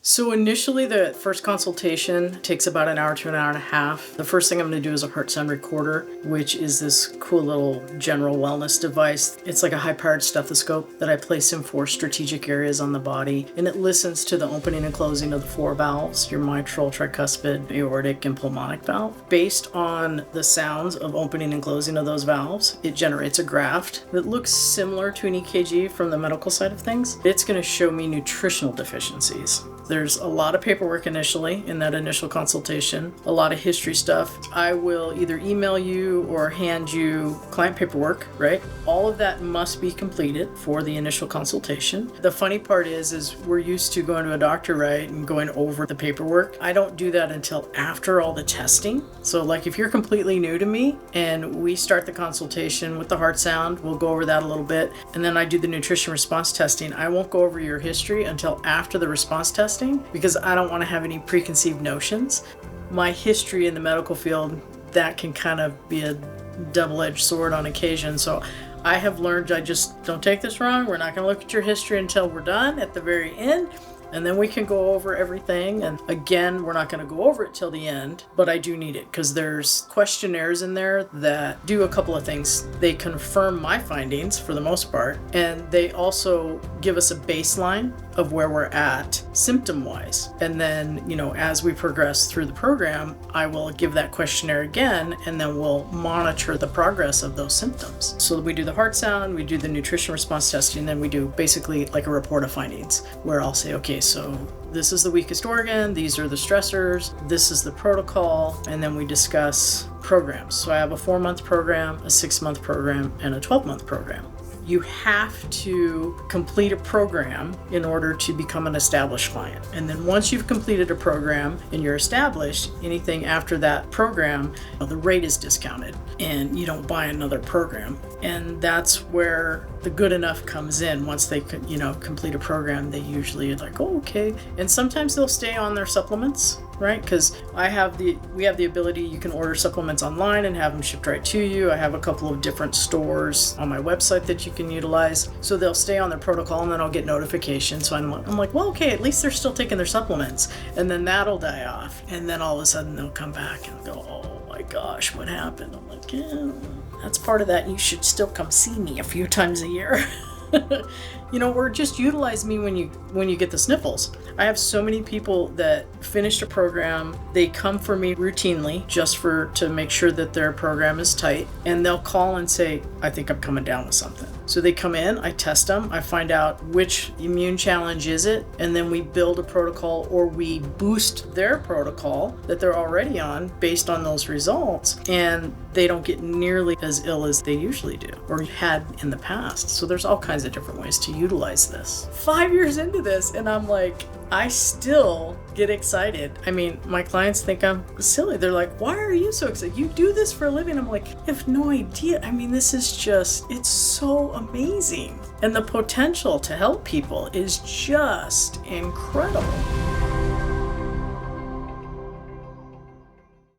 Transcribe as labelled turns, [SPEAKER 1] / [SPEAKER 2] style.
[SPEAKER 1] So initially, the first consultation takes about an hour to an hour and a half. The first thing I'm going to do is a heart sound recorder, which is this cool little general wellness device. It's like a high-powered stethoscope that I place in 4 strategic areas on the body, and it listens to the opening and closing of the 4 valves, your mitral, tricuspid, aortic, and pulmonic valve. Based on the sounds of opening and closing of those valves, it generates a graph that looks similar to an EKG from the medical side of things. It's going to show me nutritional deficiencies. There's a lot of paperwork initially in that initial consultation, a lot of history stuff. I will either email you or hand you client paperwork, right? All of that must be completed for the initial consultation. The funny part is we're used to going to a doctor, right, and going over the paperwork. I don't do that until after all the testing. So like if you're completely new to me and we start the consultation with the heart sound, we'll go over that a little bit. And then I do the nutrition response testing. I won't go over your history until after the response testing, because I don't want to have any preconceived notions. My history in the medical field, that can kind of be a double-edged sword on occasion. So I have learned, I just don't take this wrong. We're not going to look at your history until we're done at the very end. And then we can go over everything. And again, we're not going to go over it till the end, but I do need it because there's questionnaires in there that do a couple of things. They confirm my findings for the most part, and they also give us a baseline of where we're at symptom-wise. And then, as we progress through the program, I will give that questionnaire again, and then we'll monitor the progress of those symptoms. So we do the heart sound, we do the nutrition response testing, then we do basically like a report of findings where I'll say, okay, so this is the weakest organ, these are the stressors, this is the protocol, and then we discuss programs. So I have a 4-month program, a 6-month program, and a 12-month program. You have to complete a program in order to become an established client. And then once you've completed a program and you're established, anything after that program, the rate is discounted and you don't buy another program. And that's where the good enough comes in. Once they complete a program, they usually are like, oh, okay. And sometimes they'll stay on their supplements, right? Because we have the ability, you can order supplements online and have them shipped right to you. I have a couple of different stores on my website that you can utilize. So they'll stay on their protocol and then I'll get notifications. So I'm like, well, okay, at least they're still taking their supplements. And then that'll die off. And then all of a sudden they'll come back and go, oh my gosh, what happened? I'm like, yeah, that's part of that. You should still come see me a few times a year. Or just utilize me when you get the sniffles. I have so many people that finished a program, they come for me routinely just to make sure that their program is tight, and they'll call and say, I think I'm coming down with something. So they come in, I test them, I find out which immune challenge is it, and then we build a protocol or we boost their protocol that they're already on based on those results, and they don't get nearly as ill as they usually do or had in the past. So there's all kinds of different ways to utilize this. 5 years into this, and I'm like, I still get excited. I mean, my clients think I'm silly. They're like, why are you so excited? You do this for a living. I'm like, I have no idea. I mean, this is it's so amazing. And the potential to help people is just incredible.